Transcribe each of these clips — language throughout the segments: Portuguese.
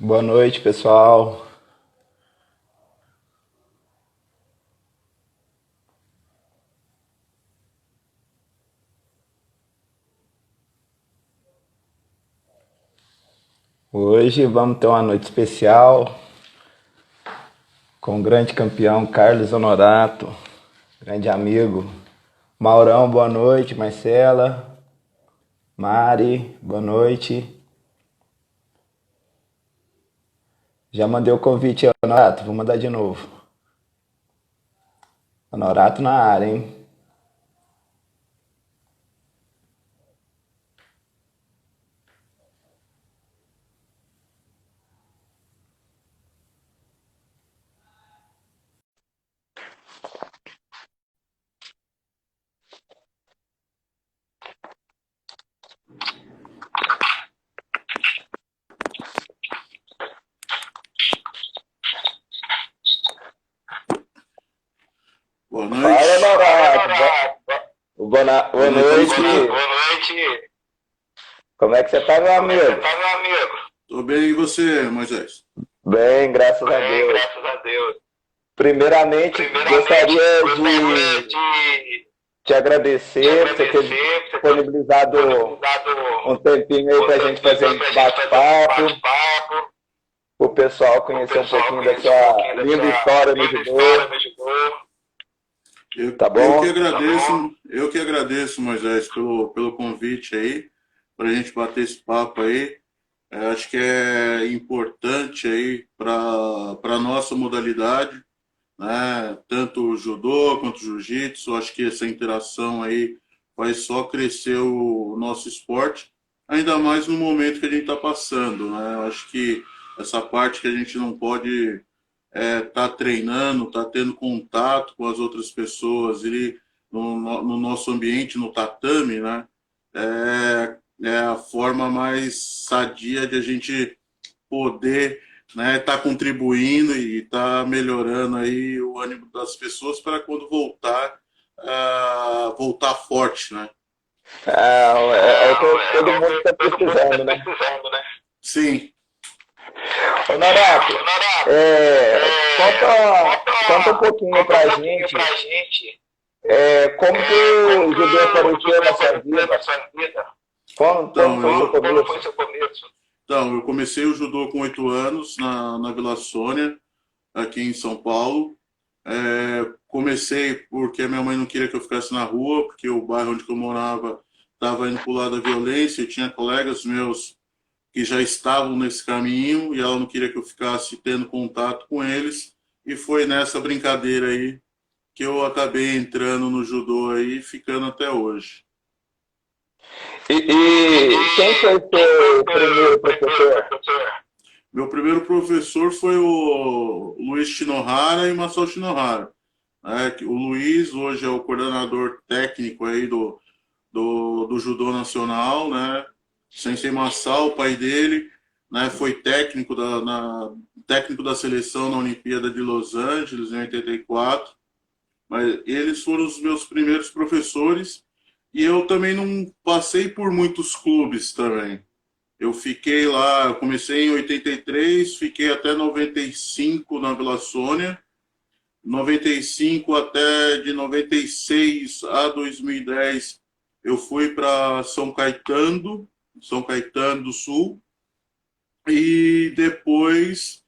Boa noite, pessoal. Hoje vamos ter uma noite especial com o grande campeão Carlos Honorato, grande amigo. Maurão, boa noite. Marcela, Mari, boa noite. Já mandei o convite, Honorato, vou mandar de novo. Honorato na área, hein? Boa Fala, noite. Honorato. Boa Boa noite a noite. você. Como é que você tá, meu amigo? Tô bem, e você, Moisés? Bem, graças a Deus. Primeiramente, gostaria de te agradecer por você ter disponibilizado um tempinho aí para a gente fazer um bate-papo, para o pessoal conhecer um pouquinho da sua linda história no judô, Eu, tá eu que bom? agradeço, eu que agradeço, Moisés, pelo convite aí, para a gente bater esse papo aí. Acho que é importante aí para a nossa modalidade, né? Tanto o judô quanto o jiu-jitsu. Acho que essa interação aí vai só crescer o nosso esporte, ainda mais no momento que a gente está passando, né? Acho que essa parte que a gente não pode tá treinando, tá tendo contato com as outras pessoas e no nosso ambiente, no tatame, né? É a forma mais sadia de a gente poder, né, tá contribuindo e tá melhorando aí o ânimo das pessoas para quando voltar, voltar forte, né? É o que todo mundo está precisando, né? Sim. Honorato, conta um pouquinho para a gente como que o judô apareceu na sua vida, como Então, foi seu eu, começo? então, eu comecei o judô com 8 anos na Vila Sônia, aqui em São Paulo. Comecei porque a minha mãe não queria que eu ficasse na rua, porque o bairro onde eu morava estava indo para o lado da violência, e tinha colegas meus que já estavam nesse caminho, e ela não queria que eu ficasse tendo contato com eles, e foi nessa brincadeira aí que eu acabei entrando no judô aí, ficando até hoje. E quem foi seu primeiro professor? Meu primeiro professor foi o Luiz Shinohara e Masao Shinohara. O Luiz hoje é o coordenador técnico aí do Judô Nacional, né? Sensei Masao, o pai dele, né? Foi técnico da seleção na Olimpíada de Los Angeles em 84. Mas eles foram os meus primeiros professores, e eu também não passei por muitos clubes também. Eu fiquei lá, eu comecei em 83, fiquei até 95 na Vila Sônia, 95 até de 96 a 2010 eu fui para São Caetano do Sul, e depois,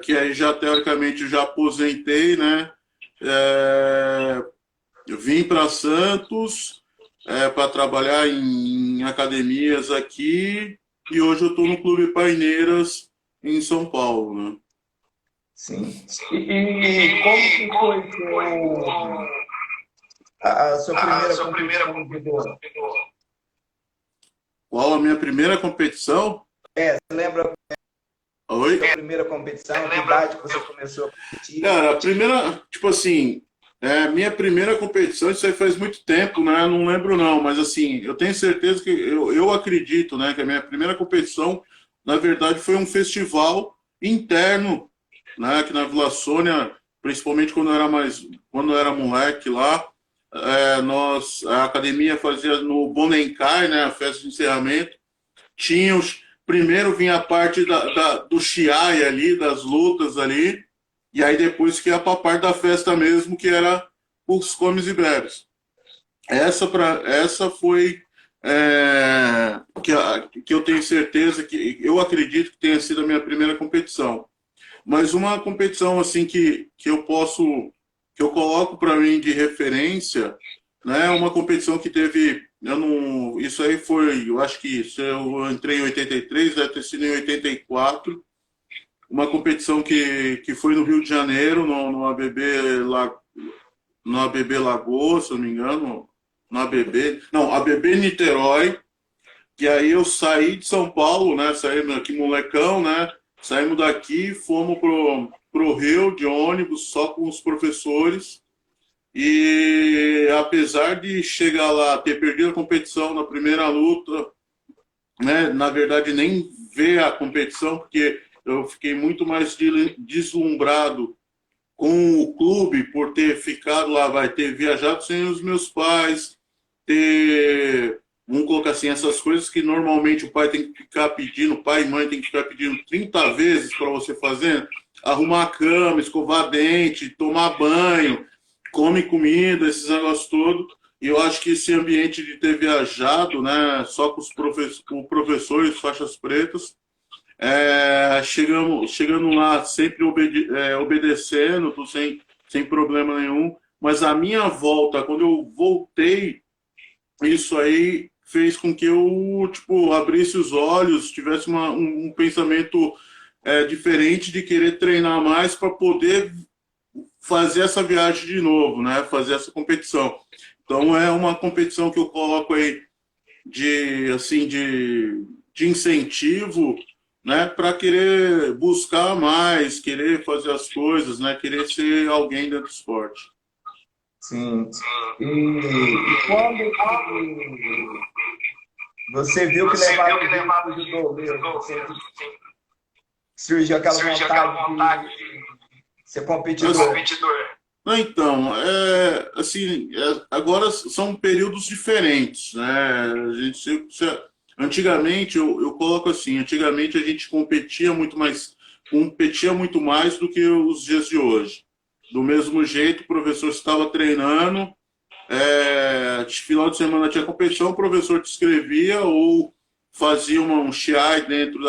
que aí já teoricamente já aposentei, né? É, eu vim para Santos para trabalhar em academias aqui, e hoje eu estou no Clube Paineiras em São Paulo, né? Sim. E como que foi a sua primeira competição de judô? Qual a minha primeira competição? Você lembra Oi? da sua primeira competição? Que idade que você começou a competir? Cara, a primeira, tipo assim, minha primeira competição, isso aí faz muito tempo, né? Não lembro não, mas assim, eu tenho certeza que eu acredito, né, que a minha primeira competição, na verdade, foi um festival interno, né, aqui na Vila Sônia, principalmente quando eu era moleque lá, a academia fazia no Bonenkai, né, a festa de encerramento, tinha primeiro vinha a parte do chiai ali, das lutas ali, e aí depois que ia para a parte da festa mesmo, que era os comes e bebes. Essa foi que eu tenho certeza que eu acredito que tenha sido a minha primeira competição. Mas uma competição assim que eu coloco para mim de referência, né, uma competição que teve, isso aí foi, eu acho que se eu entrei em 83, deve ter sido em 84, uma competição que foi no Rio de Janeiro, no ABB Lagoa, se eu não me engano, ABB Niterói, que aí eu saí de São Paulo, né, saímos aqui molecão, né, saímos daqui, fomos pro Rio de ônibus, só com os professores, e apesar de chegar lá, ter perdido a competição na primeira luta, né, na verdade nem ver a competição, porque eu fiquei muito mais deslumbrado com o clube por ter ficado lá, vai ter viajado sem os meus pais, vamos colocar assim, essas coisas que normalmente o pai tem que ficar pedindo, o pai e mãe tem que ficar pedindo 30 vezes para você fazer, arrumar a cama, escovar dente, tomar banho, come comida, esses negócios todos. E eu acho que esse ambiente de ter viajado, né, só com os professores, faixas pretas, chegando lá sempre obedecendo, sem problema nenhum. Mas a minha volta, quando eu voltei, isso aí fez com que eu abrisse os olhos, tivesse um pensamento diferente de querer treinar mais para poder fazer essa viagem de novo, né? Fazer essa competição. Então é uma competição que eu coloco aí de incentivo, né? Para querer buscar mais, querer fazer as coisas, né? Querer ser alguém dentro do esporte. Sim. E quando você viu que levava o judô mesmo, surgiu aquela vontade de ser competidor? Então, agora são períodos diferentes, né? Antigamente, eu coloco assim, antigamente a gente competia muito mais do que os dias de hoje. Do mesmo jeito, o professor estava treinando, final de semana tinha competição, o professor te escrevia ou fazia um chiai dentro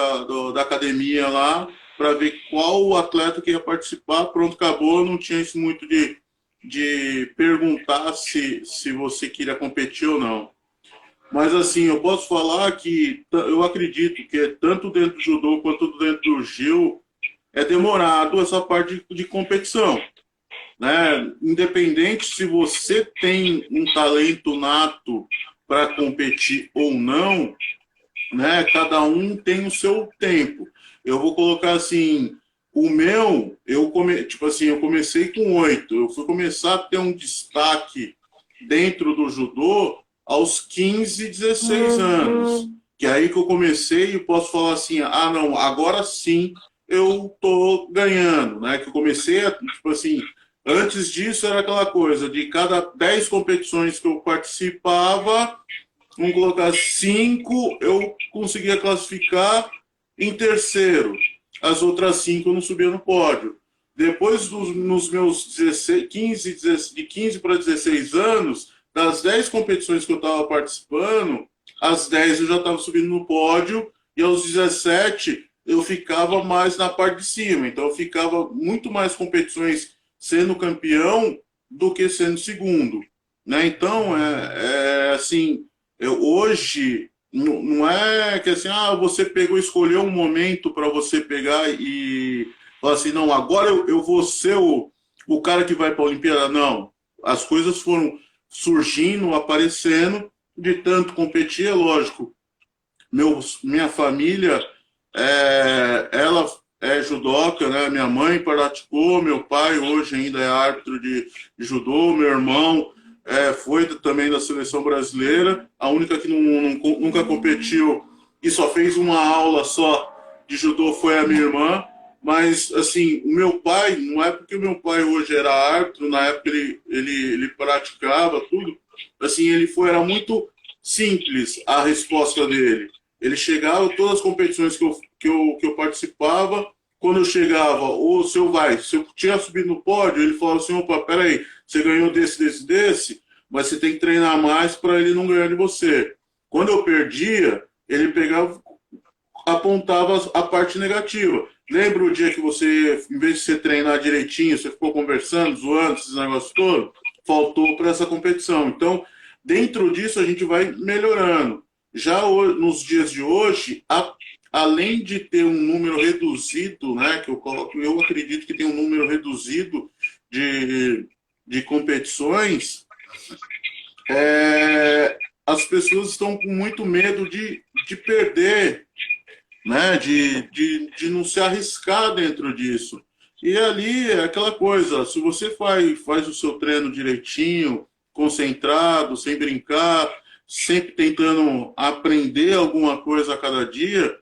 da academia lá para ver qual o atleta que ia participar. Pronto, acabou, não tinha isso muito de perguntar se você queria competir ou não. Mas assim, eu posso falar que eu acredito que tanto dentro do judô quanto dentro do Gil é demorado essa parte de competição. Né? Independente se você tem um talento nato para competir ou não, né? Cada um tem o seu tempo. Eu vou colocar assim, eu comecei com 8, eu fui começar a ter um destaque dentro do judô aos 15, 16 anos. Que é aí que eu comecei e posso falar assim, não, agora sim eu tô ganhando, né? Que eu comecei antes disso era aquela coisa de cada 10 competições que eu participava, vamos colocar 5, eu conseguia classificar em terceiro. As outras 5 eu não subia no pódio. Depois, nos meus 15 para 16 anos, das 10 competições que eu estava participando, as 10 eu já estava subindo no pódio, e aos 17 eu ficava mais na parte de cima. Então eu ficava muito mais competições sendo campeão do que sendo segundo. Né? Então, assim, hoje não é que assim, você escolheu um momento para você pegar e falar assim, não, agora eu vou ser o cara que vai para a Olimpíada. Não, as coisas foram surgindo, aparecendo, de tanto competir, é lógico. Minha família, ela é judoca, né? Minha mãe praticou, meu pai hoje ainda é árbitro de judô, meu irmão foi também da seleção brasileira, a única que nunca competiu e só fez uma aula só de judô foi a minha irmã. Mas, assim, o meu pai, não é porque o meu pai hoje era árbitro, na época ele praticava tudo, assim, era muito simples a resposta dele. Ele chegava, todas as competições que eu participava, quando eu chegava, ou se eu tinha subido no pódio, ele falava assim, opa, peraí, você ganhou desse, mas você tem que treinar mais para ele não ganhar de você. Quando eu perdia, ele pegava, apontava a parte negativa. Lembra o dia que você, em vez de você treinar direitinho, você ficou conversando, zoando, esses negócios todos? Faltou para essa competição. Então, dentro disso, a gente vai melhorando. Já nos dias de hoje, além de ter um número reduzido, né, que eu acredito que tem um número reduzido de competições, as pessoas estão com muito medo de perder, né, de não se arriscar dentro disso. E ali é aquela coisa, se você faz o seu treino direitinho, concentrado, sem brincar, sempre tentando aprender alguma coisa a cada dia,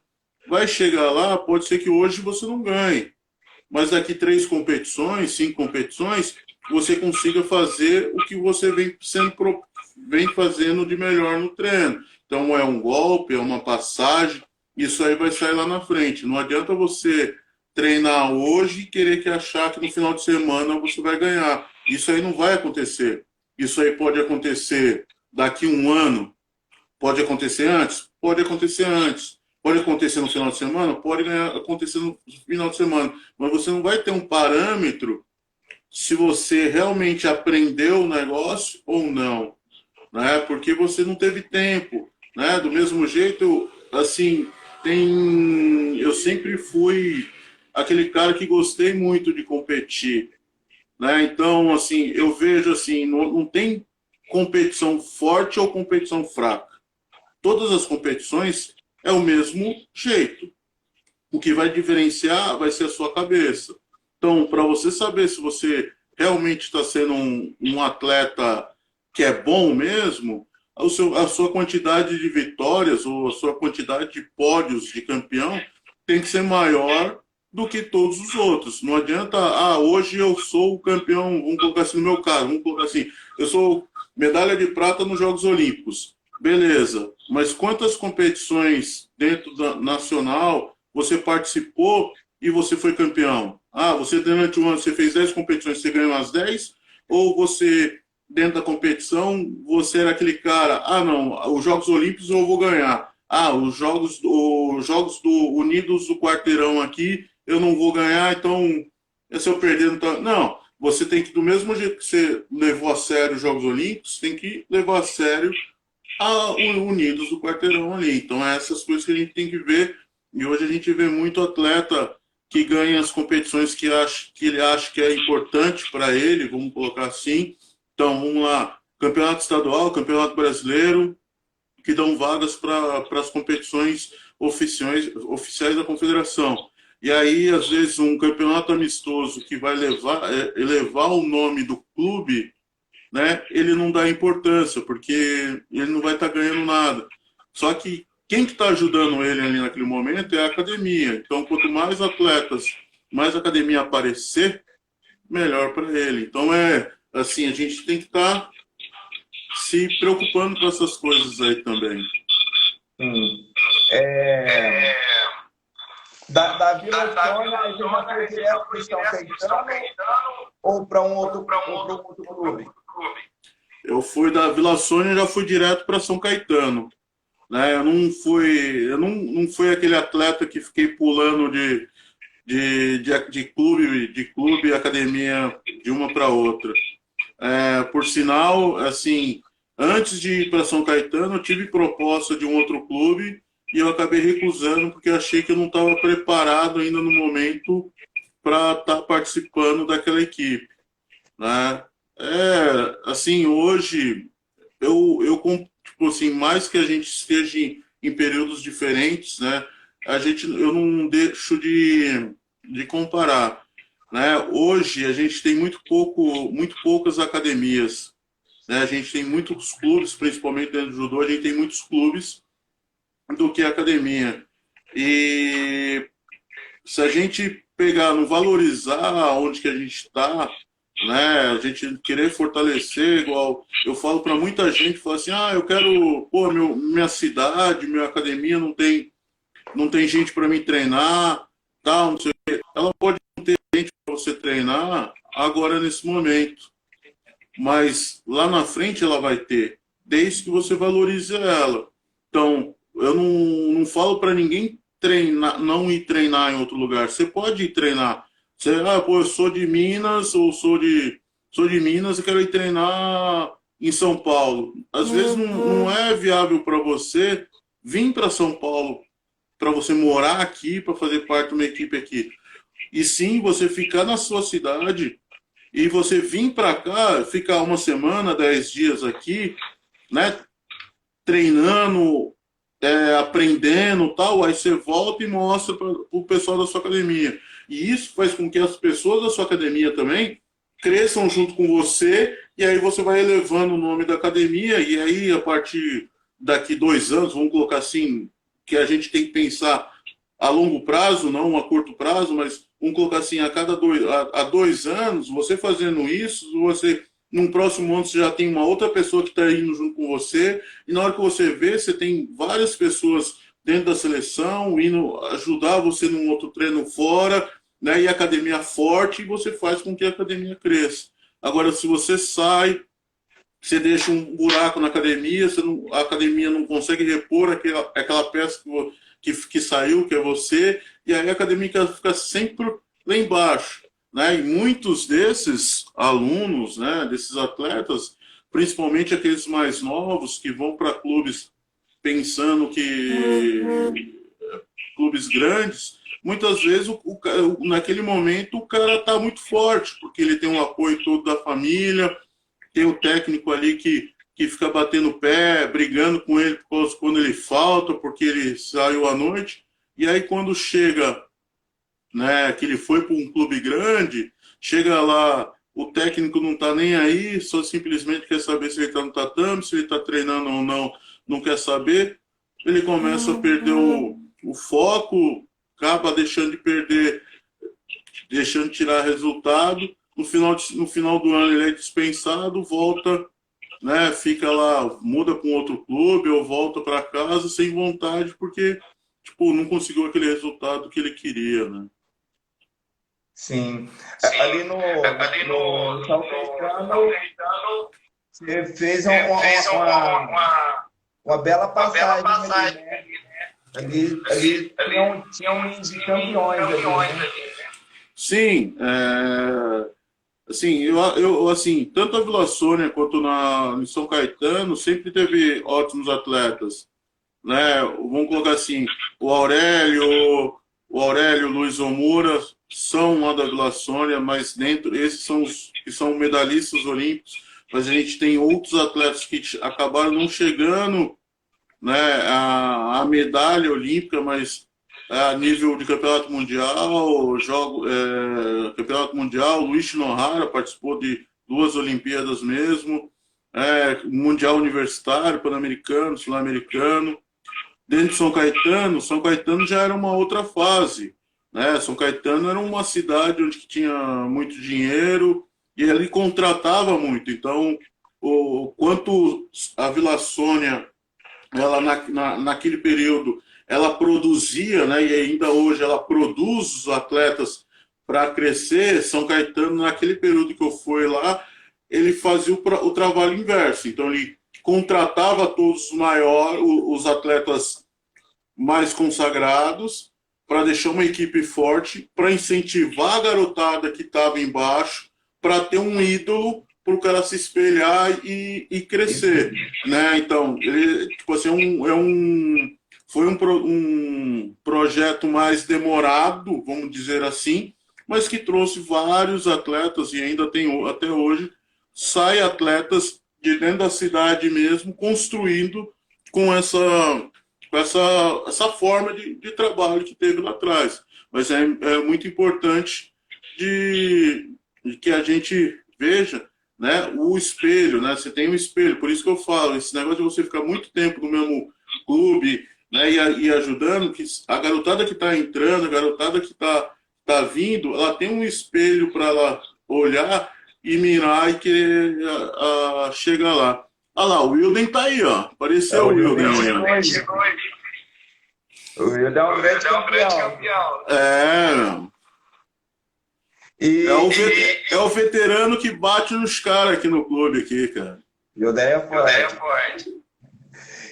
vai chegar lá, pode ser que hoje você não ganhe, mas daqui 3 competições, 5 competições, você consiga fazer o que você vem fazendo de melhor no treino. Então é um golpe, é uma passagem, isso aí vai sair lá na frente. Não adianta você treinar hoje e querer achar que no final de semana você vai ganhar. Isso aí não vai acontecer. Isso aí pode acontecer daqui 1 ano, pode acontecer antes? Pode acontecer antes. Pode acontecer no final de semana? Pode acontecer no final de semana. Mas você não vai ter um parâmetro se você realmente aprendeu o negócio ou não, né? Porque você não teve tempo, né? Do mesmo jeito, assim, eu sempre fui aquele cara que gostei muito de competir, né? Então, assim, eu vejo assim, não tem competição forte ou competição fraca. Todas as competições é o mesmo jeito. O que vai diferenciar vai ser a sua cabeça. Então, para você saber se você realmente está sendo um atleta que é bom mesmo, a sua quantidade de vitórias ou a sua quantidade de pódios de campeão tem que ser maior do que todos os outros. Não adianta, hoje eu sou o campeão, vamos colocar assim no meu caso, vamos colocar assim, eu sou medalha de prata nos Jogos Olímpicos. Beleza, mas quantas competições dentro da nacional você participou e você foi campeão? Você durante um ano você fez 10 competições, você ganhou as 10? Ou você, dentro da competição, você era aquele cara, não, os Jogos Olímpicos eu vou ganhar. Os Jogos Unidos do Quarteirão aqui, eu não vou ganhar, então, se eu perder, não tá... Não, você tem que, do mesmo jeito que você levou a sério os Jogos Olímpicos, tem que levar a sério a Unidos do Quarteirão ali. Então, essas coisas que a gente tem que ver. E hoje a gente vê muito atleta que ganha as competições que ele acha que é importante para ele, vamos colocar assim. Então, vamos lá, campeonato estadual, campeonato brasileiro, que dão vagas para as competições oficiais da confederação. E aí, às vezes, um campeonato amistoso que vai elevar o nome do clube, né, ele não dá importância, porque ele não vai estar ganhando nada. Só que quem que está ajudando ele ali naquele momento é a academia. Então, quanto mais atletas, mais a academia aparecer, melhor para ele. Então, assim, a gente tem que estar se preocupando com essas coisas aí também. Da Vila Sônia, a gente já foi direto para o São Caetano ou para um outro clube? Eu fui da Vila Sônia e já fui direto para São Caetano. Né? Eu não fui aquele atleta que fiquei pulando de clube e academia de uma para outra. Por sinal, assim, antes de ir para São Caetano, eu tive proposta de um outro clube e eu acabei recusando porque achei que eu não estava preparado ainda no momento para estar participando daquela equipe. Né? Assim, hoje, tipo assim, mais que a gente esteja em períodos diferentes, né, eu não deixo de comparar. Né? Hoje, a gente tem muito poucas academias. Né? A gente tem muitos clubes, principalmente dentro do judô, a gente tem muitos clubes do que academia. E se a gente não valorizar onde que a gente está, né? A gente querer fortalecer, igual eu falo para muita gente, fala assim, eu quero, pô, minha cidade, minha academia não tem gente para mim treinar, tal, não sei o quê. Ela pode não ter gente para você treinar agora nesse momento, mas lá na frente ela vai ter, desde que você valorize ela. Então, eu não falo para ninguém treinar, não ir treinar em outro lugar. Você pode ir treinar. Você, pô, eu sou de Minas, ou sou de Minas e quero ir treinar em São Paulo. Às vezes não é viável para você vir para São Paulo, para você morar aqui, para fazer parte de uma equipe aqui. E sim, você ficar na sua cidade e você vir para cá, ficar uma semana, 10 dias aqui, né, treinando, aprendendo, tal, aí você volta e mostra para o pessoal da sua academia. E isso faz com que as pessoas da sua academia também cresçam junto com você, e aí você vai elevando o nome da academia, e aí a partir daqui 2 anos, vamos colocar assim, que a gente tem que pensar a longo prazo, não a curto prazo, mas vamos colocar assim, há 2 anos, você fazendo isso, você num próximo ano você já tem uma outra pessoa que está indo junto com você, e na hora que você vê, você tem várias pessoas dentro da seleção, indo ajudar você num outro treino fora, né, e a academia forte, e você faz com que a academia cresça. Agora, se você sai, você deixa um buraco na academia, a academia não consegue repor aquela peça que saiu, que é você, e aí a academia fica sempre lá embaixo. Né? E muitos desses alunos, né, desses atletas, principalmente aqueles mais novos que vão para clubes pensando que clubes grandes, muitas vezes naquele momento o cara está muito forte, porque ele tem um apoio todo da família, tem o técnico ali que fica batendo o pé, brigando com ele quando ele falta, porque ele saiu à noite, e aí quando chega, né, que ele foi para um clube grande, chega lá, o técnico não está nem aí, só simplesmente quer saber se ele está no tatame, se ele está treinando ou não quer saber, ele começa a perder o foco, acaba deixando de tirar resultado, no final do ano ele é dispensado, volta, né, fica lá, muda para um outro clube ou volta para casa sem vontade, porque tipo, não conseguiu aquele resultado que ele queria, né? Sim. Ali no São Caetano, você fez uma bela passagem ali, né? Ali tinha um de campeões ali, né? Sim, assim, eu assim, tanto a Vila Sônia quanto em São Caetano sempre teve ótimos atletas, né? Vamos colocar assim, o Aurélio, o Luiz Omura são lá da Vila Sônia, mas esses são os que são medalhistas olímpicos, mas a gente tem outros atletas que acabaram não chegando, né, a medalha olímpica, mas a nível de campeonato mundial, campeonato mundial, Luiz Shinohara participou de 2 Olimpíadas mesmo, mundial universitário, pan-americano, sul-americano. Dentro de São Caetano já era uma outra fase, né? São Caetano era uma cidade onde tinha muito dinheiro e ele contratava muito. Então, quanto a Vila Sônia, ela naquele período, ela produzia, né? E ainda hoje ela produz os atletas para crescer. São Caetano, naquele período que eu fui lá, ele fazia o trabalho inverso. Então, ele contratava todos os atletas mais consagrados para deixar uma equipe forte, para incentivar a garotada que estava embaixo, para ter um ídolo para o cara se espelhar e crescer, né? Então, ele, tipo assim, foi um projeto mais demorado, vamos dizer assim, mas que trouxe vários atletas e ainda tem até hoje sai atletas de dentro da cidade mesmo construindo com essa forma de trabalho que teve lá atrás. Mas é muito importante de que a gente veja, né, o espelho, né? Você tem um espelho, por isso que eu falo, esse negócio de você ficar muito tempo no mesmo clube, né, e ajudando, que a garotada que está entrando, a garotada que está vindo, ela tem um espelho para ela olhar e mirar e querer chegar lá. Olha lá, o Wilden tá aí, ó. Apareceu o Wilden. O Wilden é um grande campeão. É o veterano que bate nos caras aqui no clube, aqui, cara. O Wilden é forte.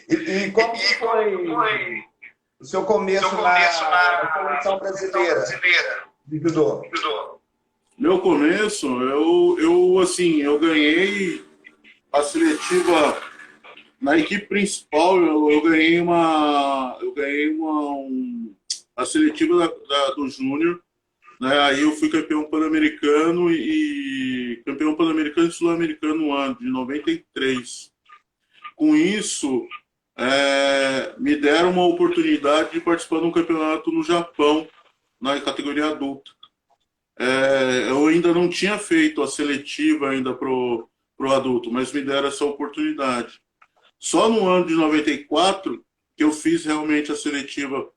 E como foi o seu começo na seleção brasileira de judô? Meu começo, eu ganhei a seletiva na equipe principal. Eu ganhei a seletiva do Júnior, né? Aí eu fui campeão pan-americano e sul-americano no ano de 93. Com isso, me deram uma oportunidade de participar de um campeonato no Japão, na categoria adulta. Eu ainda não tinha feito a seletiva ainda pro adulto, mas me deram essa oportunidade. Só no ano de 94 que eu fiz realmente a seletiva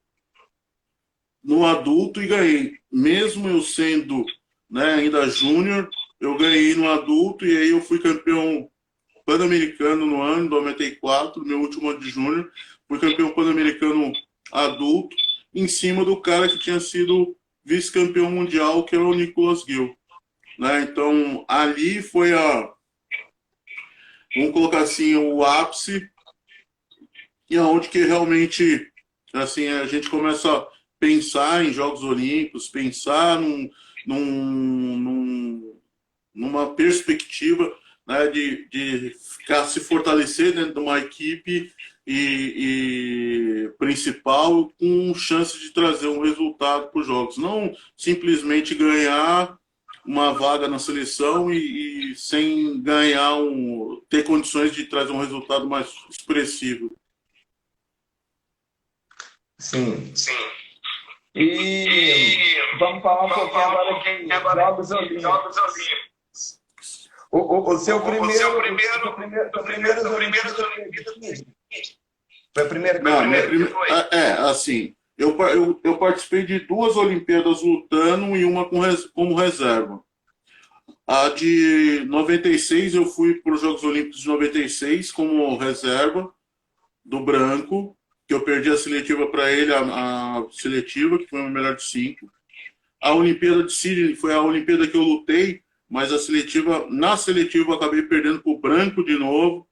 no adulto e ganhei. Mesmo eu sendo, né, ainda júnior, eu ganhei no adulto e aí eu fui campeão pan-americano no ano de 94, meu último ano de júnior. Fui campeão pan-americano adulto, em cima do cara que tinha sido vice-campeão mundial, que era o Nicolas Gill, né? Então, ali foi vamos colocar assim, o ápice, e aonde que realmente, assim, a gente começa a pensar em Jogos Olímpicos, pensar numa perspectiva, né, de ficar, se fortalecer dentro de uma equipe e principal, com chance de trazer um resultado para os Jogos. Não simplesmente ganhar uma vaga na seleção e sem ganhar ter condições de trazer um resultado mais expressivo. Sim. E vamos falar um pouquinho agora de Jogos Olímpicos. O seu primeiro foi a primeira que assim, eu participei de 2 Olimpíadas lutando e uma como reserva. A de 96 eu fui para os Jogos Olímpicos de 96 como reserva do branco, que eu perdi a seletiva para ele, a seletiva, que foi o melhor de 5. A Olimpíada de Sydney foi a Olimpíada que eu lutei, mas na seletiva eu acabei perdendo para o branco de novo.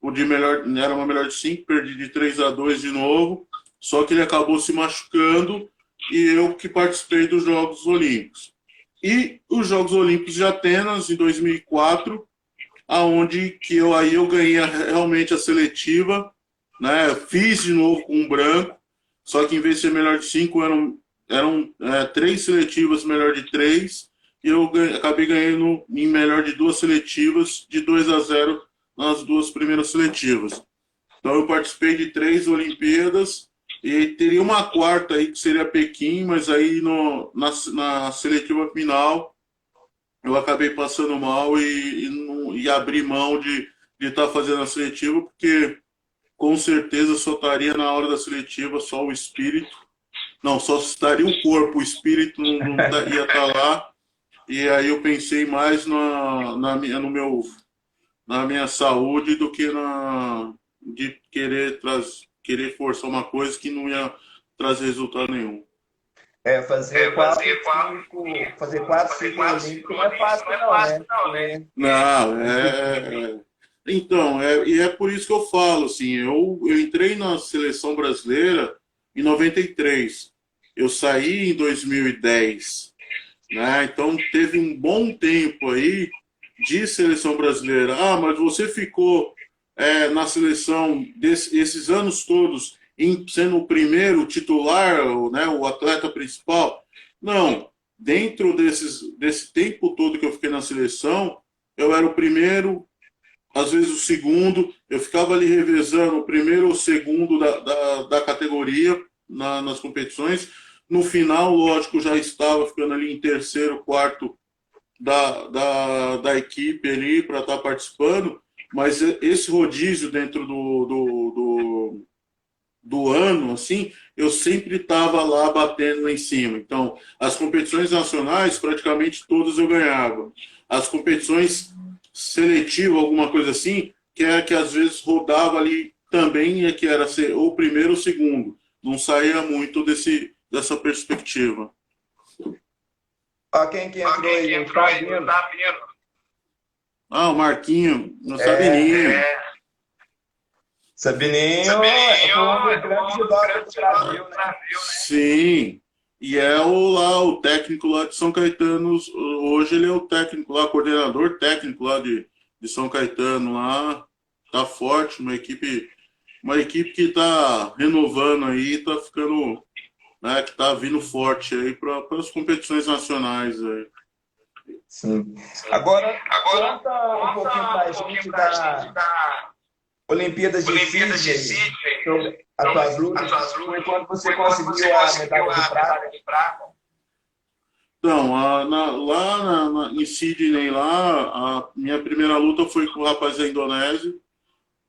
Era uma melhor de 5, perdi de 3-2 de novo. Só que ele acabou se machucando e eu que participei dos Jogos Olímpicos. E os Jogos Olímpicos de Atenas, em 2004, aonde que eu ganhei realmente a seletiva, né? Fiz de novo com um branco, só que em vez de ser melhor de 5, eram 3 seletivas melhor de 3, e eu acabei ganhando em melhor de 2 seletivas, de 2-0 nas 2 primeiras seletivas. Então eu participei de 3 Olimpíadas, e teria uma quarta aí que seria Pequim, mas aí na seletiva final eu acabei passando mal e abri mão de estar fazendo a seletiva, porque com certeza só estaria na hora da seletiva só o espírito. Não, só estaria o corpo, o espírito não ia estar lá. E aí eu pensei mais na minha saúde do que de querer forçar uma coisa que não ia trazer resultado nenhum. Fazer 4, 5 olímpicos não é fácil, não, né? Não, Então, e é por isso que eu falo, assim, eu entrei na seleção brasileira em 93, eu saí em 2010, né? Então teve um bom tempo aí de seleção brasileira. Mas você ficou na seleção esses anos todos sendo o primeiro titular, né, o atleta principal? Não, dentro desse tempo todo que eu fiquei na seleção, eu era o primeiro, às vezes o segundo, eu ficava ali revezando o primeiro ou o segundo da categoria nas competições. No final, lógico, já estava ficando ali em terceiro, quarto da equipe ali para estar participando, mas esse rodízio dentro do ano, assim, eu sempre estava lá batendo lá em cima. Então, as competições nacionais, praticamente todas eu ganhava. as competições seletivas, alguma coisa assim, que é que às vezes rodava ali também, que era ser ou primeiro ou segundo. Não saía muito dessa perspectiva. Ó, quem que entrou aí? O Sabino. Ah, o Marquinho, o Sabininho. Sabininho é um dos grandes judocas do Brasil, né? Sim, e é o técnico lá de São Caetano. Hoje ele é o técnico lá, coordenador técnico lá de São Caetano lá. Tá forte, uma equipe que está renovando aí, está ficando, né, que está vindo forte aí para as competições nacionais aí. Sim. Agora conta um pouquinho para a gente da Olimpíadas de Sydney, sobre as suas lutas, foi quando você conseguiu a medalha de prata. Então, em Sydney, lá, a minha primeira luta foi com o rapaz da Indonésia.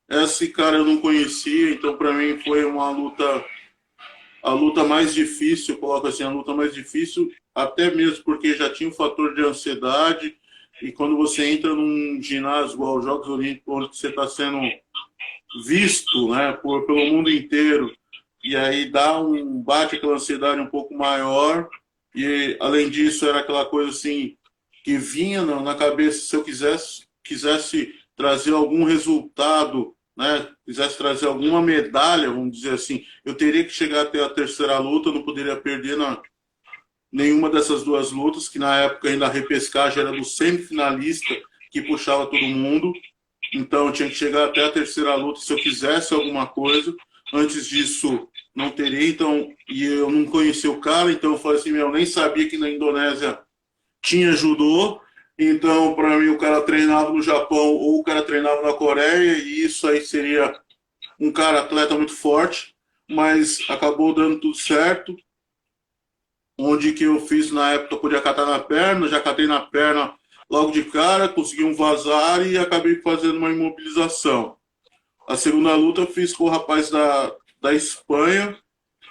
Esse cara eu não conhecia, então para mim foi a luta mais difícil, eu coloco assim, a luta mais difícil, até mesmo porque já tinha um fator de ansiedade, e quando você entra num ginásio igual aos Jogos Olímpicos, onde você está sendo visto, né, pelo mundo inteiro, e aí bate aquela ansiedade um pouco maior, e além disso era aquela coisa assim, que vinha na cabeça, se eu quisesse trazer algum resultado, né, quisesse trazer alguma medalha, vamos dizer assim, eu teria que chegar até a terceira luta, eu não poderia perder nenhuma dessas duas lutas, que na época ainda a repescagem era do semifinalista, que puxava todo mundo, então eu tinha que chegar até a terceira luta se eu quisesse alguma coisa. Antes disso, não teria, então, e eu não conhecia o cara, então eu falei assim, eu nem sabia que na Indonésia tinha judô, então, para mim, o cara treinava no Japão ou o cara treinava na Coreia, e isso aí seria um cara atleta muito forte, mas acabou dando tudo certo. Onde que eu fiz na época, eu podia catar na perna, já catei na perna logo de cara, consegui um vazar e acabei fazendo uma imobilização. A segunda luta eu fiz com o rapaz da Espanha,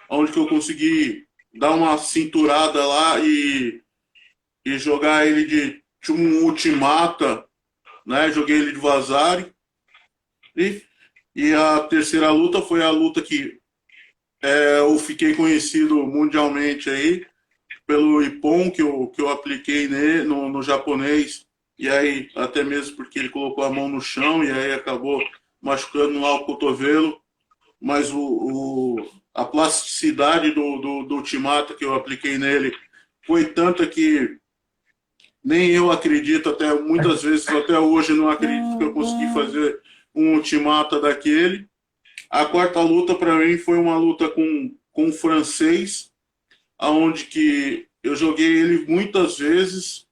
onde que eu consegui dar uma cinturada lá e jogar ele de um ultimata, né? Joguei ele de vazare. E a terceira luta foi a luta que eu fiquei conhecido mundialmente aí, pelo Ippon que eu apliquei no japonês, e aí até mesmo porque ele colocou a mão no chão e aí acabou machucando lá o cotovelo, mas a plasticidade do ultimata que eu apliquei nele foi tanta que nem eu acredito, muitas vezes até hoje não acredito que eu consegui fazer um ultimata daquele. A quarta luta para mim foi uma luta com um francês, aonde que eu joguei ele muitas vezes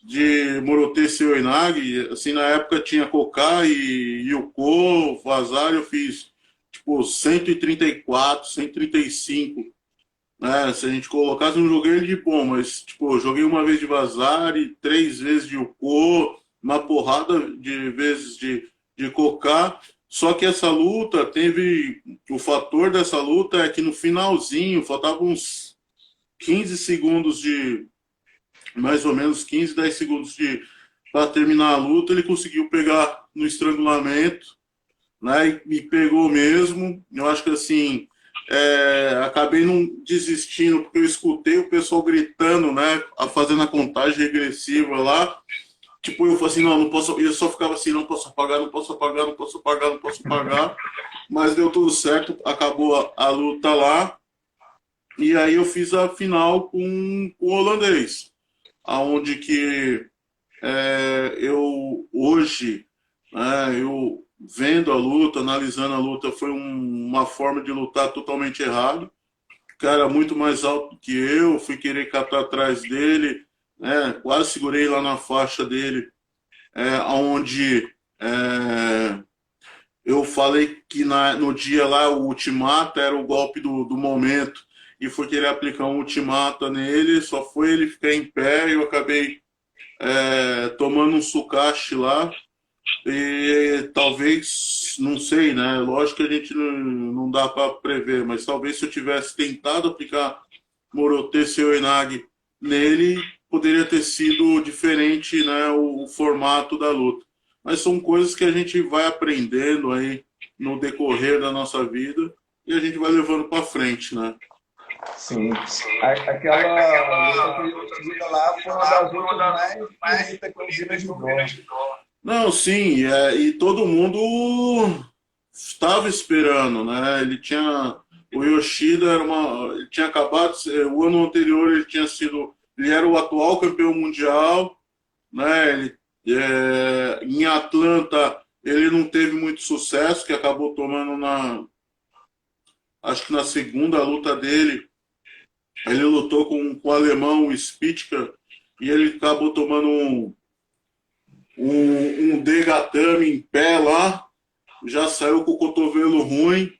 de Morote Seoinage, assim, na época tinha Koká e Yuko, Vazar, eu fiz tipo 134, 135, né? Se a gente colocasse, eu não joguei ele de bom, mas tipo, eu joguei uma vez de Vazar e 3 vezes de Yuko, uma porrada de vezes de Koká. Só que essa luta teve, o fator dessa luta é que no finalzinho, faltavam uns 15 segundos mais ou menos 15, 10 segundos para terminar a luta, ele conseguiu pegar no estrangulamento, né, e pegou mesmo. Eu acho que assim, acabei não desistindo, porque eu escutei o pessoal gritando, né, fazendo a contagem regressiva lá. Tipo, eu falei assim, não posso, eu só ficava assim, não posso apagar, não posso apagar, não posso apagar, não posso apagar, mas deu tudo certo, acabou a luta lá, e aí eu fiz a final com o holandês, aonde que eu hoje, eu vendo a luta, analisando a luta, foi uma forma de lutar totalmente errado, o cara muito mais alto que eu, fui querer catar atrás dele, quase segurei lá na faixa dele, onde eu falei que no dia lá o ultimata era o golpe do momento e fui querer aplicar um ultimata nele, só foi ele ficar em pé e eu acabei tomando um sucache lá e talvez, não sei, né? Lógico que a gente não dá para prever, mas talvez se eu tivesse tentado aplicar Morote Seoinage nele, poderia ter sido diferente, né, o formato da luta. Mas são coisas que a gente vai aprendendo aí no decorrer da nossa vida e a gente vai levando para frente, né? Sim. Aquela luta lá foi uma das lutas mais bonitas que eu vi no judô. Não, sim, e todo mundo estava esperando, né? O Yoshida ele tinha acabado, o ano anterior ele era o atual campeão mundial, né? Em Atlanta ele não teve muito sucesso, que acabou tomando acho que na segunda luta dele, ele lutou com o alemão, o Spitzka, e ele acabou tomando um degatame em pé lá, já saiu com o cotovelo ruim,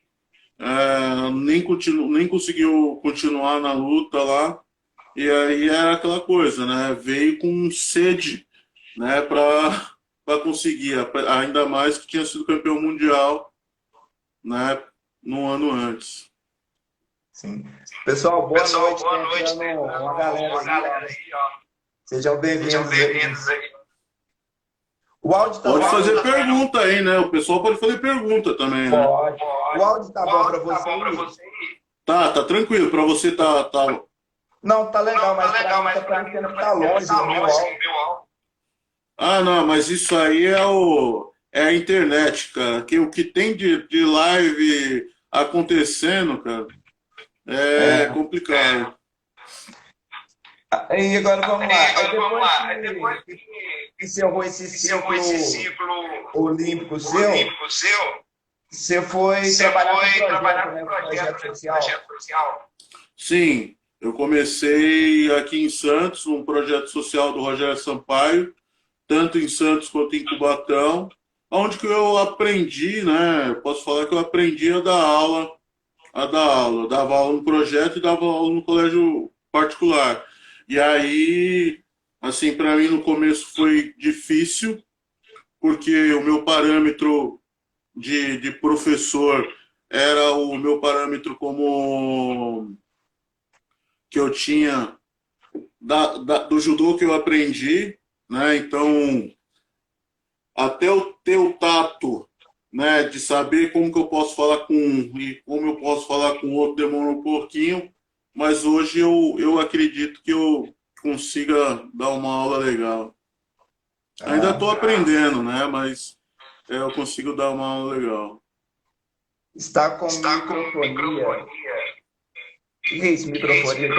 nem conseguiu continuar na luta lá, e aí era aquela coisa, né? Veio com sede, né, para conseguir, ainda mais que tinha sido campeão mundial, né, no ano antes. Sim. Pessoal, boa noite. Uma galera aí, ó. Sejam bem-vindos aí. O áudio tá pode bom? fazer pergunta aí, né? O pessoal pode fazer pergunta também, né? Pode. O áudio tá bom para você? Tá tranquilo. Para você tá... Não, tá legal, mas tá parecendo que tá longe do meu áudio. Ah, não, mas isso aí é a internet, cara. O que tem de live acontecendo, cara, é complicado. E agora vamos lá. Depois que encerrou esse ciclo olímpico seu, você foi trabalhar com projeto social? Sim, eu comecei aqui em Santos, um projeto social do Rogério Sampaio, tanto em Santos quanto em Cubatão, onde que eu aprendi, né? Posso falar que eu aprendi a dar aula. Dava aula no projeto e dava aula no colégio particular. E aí, assim, para mim no começo foi difícil, porque o meu parâmetro de professor era o meu parâmetro como que eu tinha do judô que eu aprendi, né? Então, até eu ter o tato, né, de saber como que eu posso falar com um e como eu posso falar com outro demora um pouquinho, mas hoje eu acredito que eu consiga dar uma aula legal. Ainda estou aprendendo, né, mas eu consigo dar uma aula legal. Está com microfonia. Que é isso, microfonia?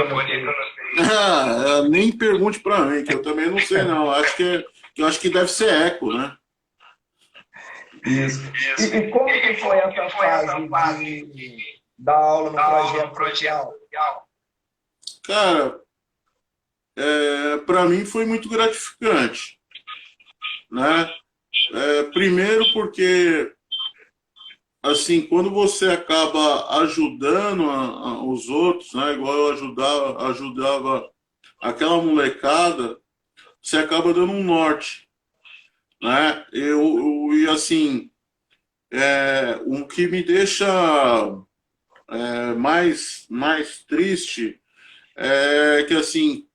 Nem pergunte para mim, que eu também não sei não. Eu acho que deve ser eco, né? Isso. E como que foi essa fase de dar aula no projeto social? Cara, para mim foi muito gratificante, né? Primeiro porque, assim, quando você acaba ajudando os outros, né? Igual eu ajudava aquela molecada, você acaba dando um norte, né? E assim, o que me deixa mais triste é que, assim,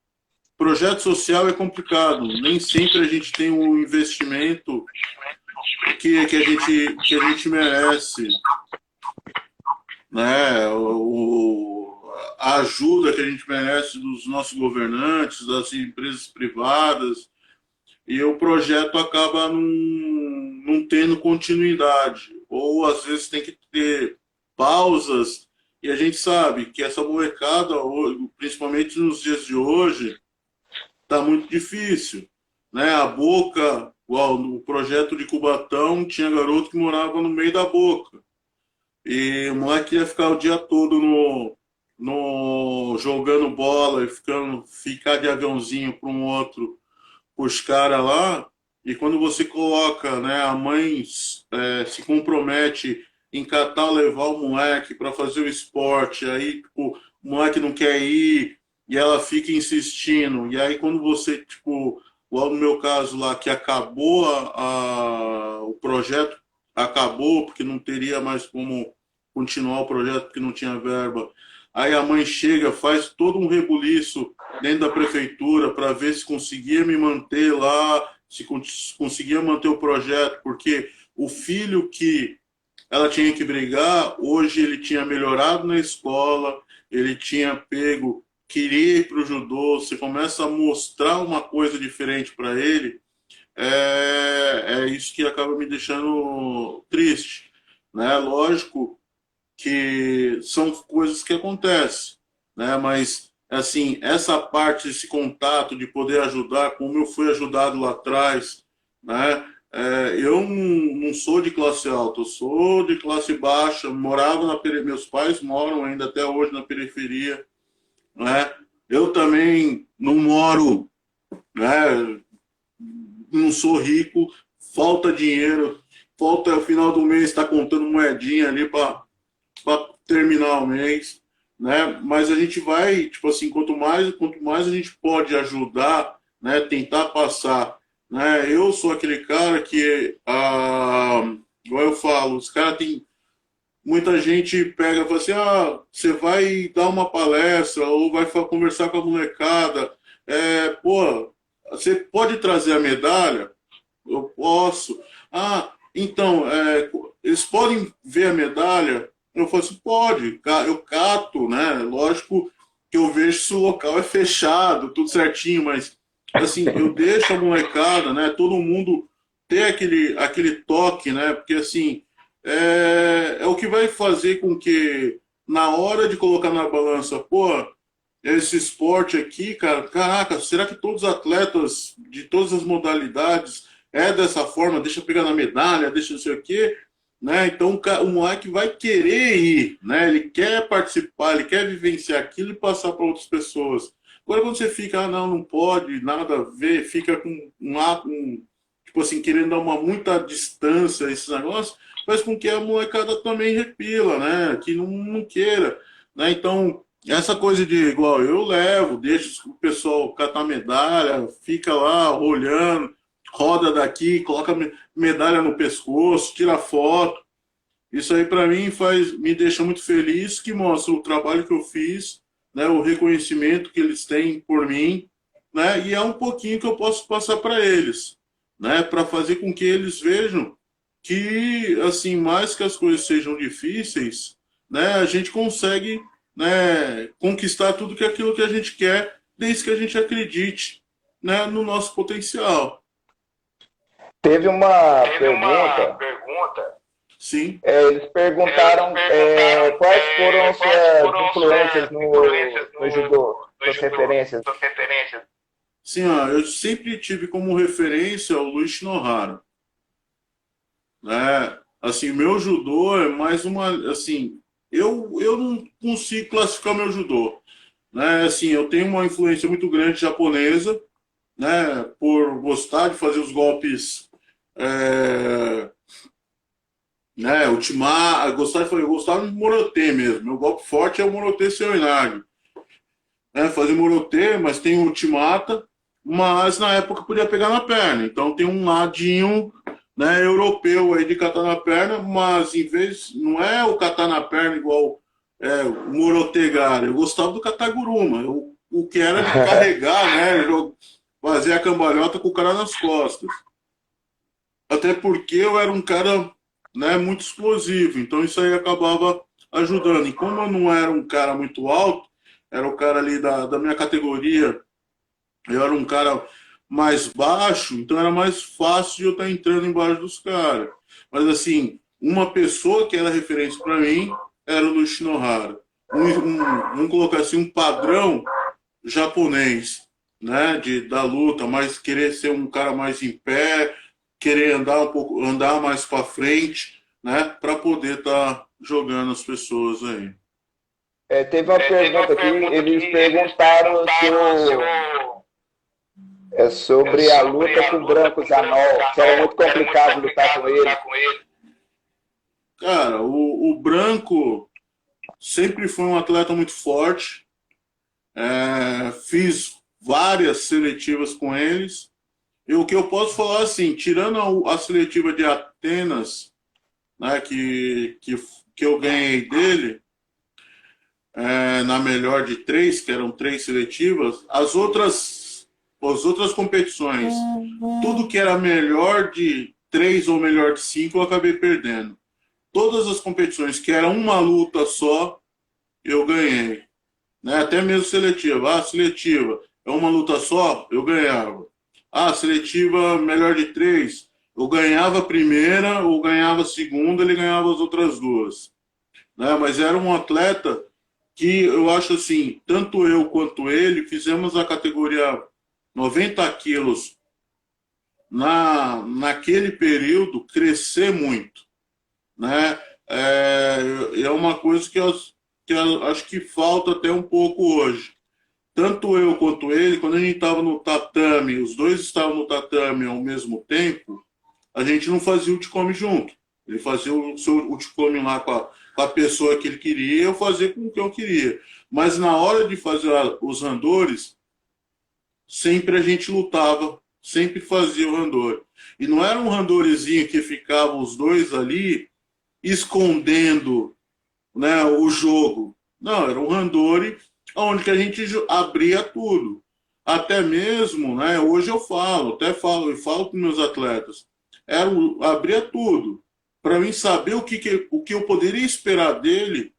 projeto social é complicado. Nem sempre a gente tem um investimento que a gente merece, né? A ajuda que a gente merece dos nossos governantes, das empresas privadas, e o projeto acaba não tendo continuidade, ou às vezes tem que ter pausas, e a gente sabe que essa molecada, principalmente nos dias de hoje, está muito difícil, né? A Boca, igual no projeto de Cubatão, tinha garoto que morava no meio da Boca, e o moleque ia ficar o dia todo jogando bola e ficar de aviãozinho para um outro, os caras lá, e quando você coloca, né, a mãe se compromete em catar, levar o moleque para fazer o esporte, aí tipo, o moleque não quer ir, e ela fica insistindo, e aí quando você, tipo, igual no meu caso lá, que acabou o projeto, acabou, porque não teria mais como continuar o projeto, porque não tinha verba, aí a mãe chega, faz todo um rebuliço dentro da prefeitura para ver se conseguia me manter lá, se conseguia manter o projeto, porque o filho que ela tinha que brigar, hoje ele tinha melhorado na escola, ele tinha pego, queria ir para o judô, você começa a mostrar uma coisa diferente para ele, é isso que acaba me deixando triste, né? Lógico que são coisas que acontecem, né? Mas assim, essa parte, esse contato de poder ajudar, como eu fui ajudado lá atrás, né? Eu não sou de classe alta, eu sou de classe baixa, morava na periferia, meus pais moram ainda até hoje na periferia, né? Eu também não moro, né? Não sou rico, falta dinheiro, falta o final do mês estar contando moedinha ali para terminar o mês, né? Mas a gente vai, tipo assim, quanto mais a gente pode ajudar, né? Tentar passar, né? Eu sou aquele cara que, igual eu falo, os caras têm muita gente pega e fala assim, você vai dar uma palestra ou vai conversar com a molecada, pô, você pode trazer a medalha? Eu posso. Então, eles podem ver a medalha? Eu falo assim, pode, eu cato, né? Lógico que eu vejo se o local é fechado, tudo certinho, mas assim, eu deixo a molecada, né? Todo mundo ter aquele toque, né? Porque assim, é o que vai fazer com que na hora de colocar na balança, pô, esse esporte aqui, cara, caraca, será que todos os atletas de todas as modalidades dessa forma, deixa pegar na medalha, deixa não sei o quê, né? Então o moleque vai querer ir, né? Ele quer participar, ele quer vivenciar aquilo e passar para outras pessoas. Agora quando você fica, não pode, nada a ver, fica com tipo assim, querendo dar muita distância a esse negócio, faz com que a molecada também repila, né? Que não queira, né? Então, essa coisa de igual eu levo, deixo o pessoal catar medalha, fica lá olhando, roda daqui, coloca medalha no pescoço, tira foto. Isso aí para mim me deixa muito feliz, que mostra o trabalho que eu fiz, né, o reconhecimento que eles têm por mim, né, e é um pouquinho que eu posso passar para eles, né, para fazer com que eles vejam que assim, mais que as coisas sejam difíceis, né, a gente consegue, né, conquistar tudo aquilo que a gente quer, desde que a gente acredite, né, no nosso potencial. Teve uma pergunta. Sim. Eles perguntaram quais foram suas influências no judô, suas referências. Sim, eu sempre tive como referência o Luiz Shinohara. Né? Assim, meu judô é mais uma... Assim, eu não consigo classificar meu judô. Né? Assim, eu tenho uma influência muito grande japonesa, né? Por gostar de fazer os golpes... né, eu gostava de Morotê mesmo. Meu golpe forte é o Morotê Seoinage. Né, fazer Morotê, mas tem o Ultimata, mas na época podia pegar na perna. Então tem um ladinho, né, europeu aí de catar na perna, mas em vez, não é o catar na perna igual o Morotê Gara. Eu gostava do Kataguruma, o que era de carregar, né, fazer a cambalhota com o cara nas costas. Até porque eu era um cara, né, muito explosivo, então isso aí acabava ajudando. E como eu não era um cara muito alto, era o cara ali da minha categoria, eu era um cara mais baixo, então era mais fácil de eu estar entrando embaixo dos caras. Mas assim, uma pessoa que era referência para mim era o Luiz Shinohara. Vamos colocar assim, um padrão japonês, né, da luta, mas querer ser um cara mais em pé, querer andar mais para frente, né, para poder estar jogando as pessoas aí. Teve uma pergunta aqui, eles perguntaram sobre a luta com o Branco Zanol, se era muito complicado lutar com ele. Cara, o Branco sempre foi um atleta muito forte, fiz várias seletivas com eles, e o que eu posso falar assim, tirando a seletiva de Atenas, né, que eu ganhei dele, na melhor de 3, que eram 3 seletivas, as outras competições, tudo que era melhor de 3 ou melhor de 5, eu acabei perdendo. Todas as competições que era uma luta só, eu ganhei. Né? Até mesmo seletiva. Seletiva é uma luta só, eu ganhava. Seletiva melhor de 3, eu ganhava a primeira, ou ganhava a segunda, ele ganhava as outras 2. Né? Mas era um atleta que eu acho assim, tanto eu quanto ele fizemos a categoria 90 quilos naquele período crescer muito. Né? É uma coisa que eu acho que falta até um pouco hoje. Tanto eu quanto ele, quando a gente estava no tatame, os dois estavam no tatame ao mesmo tempo, a gente não fazia o Uchikomi junto. Ele fazia o seu Uchikomi lá com a pessoa que ele queria, eu fazia com o que eu queria. Mas na hora de fazer os randores, sempre a gente lutava, sempre fazia o randor. E não era um randorezinho que ficavam os dois ali escondendo, né, o jogo. Não, era um randori onde que a gente abria tudo. Até mesmo, né, hoje eu falo com meus atletas, abria tudo, para mim saber o que eu poderia esperar dele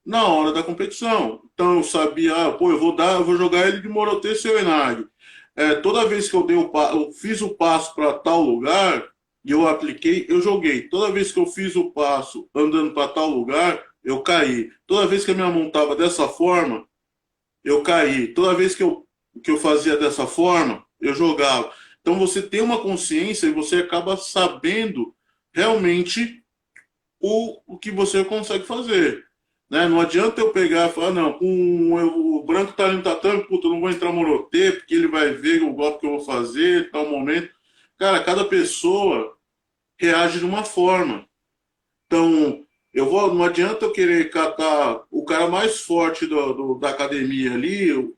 na hora da competição. Então eu sabia, eu vou jogar ele de Morote Seu Enag. Toda vez que eu fiz o passo para tal lugar, e eu apliquei, eu joguei. Toda vez que eu fiz o passo andando para tal lugar, eu caí. Toda vez que a minha mão estava dessa forma, eu caí. Toda vez que eu fazia dessa forma, eu jogava. Então você tem uma consciência e você acaba sabendo realmente o que você consegue fazer. Né? Não adianta eu pegar e falar, não, o branco está ali no tatame, puta, eu não vou entrar Morotê, porque ele vai ver o golpe que eu vou fazer, tal momento. Cara, cada pessoa reage de uma forma. Então, não adianta eu querer catar o cara mais forte da academia ali,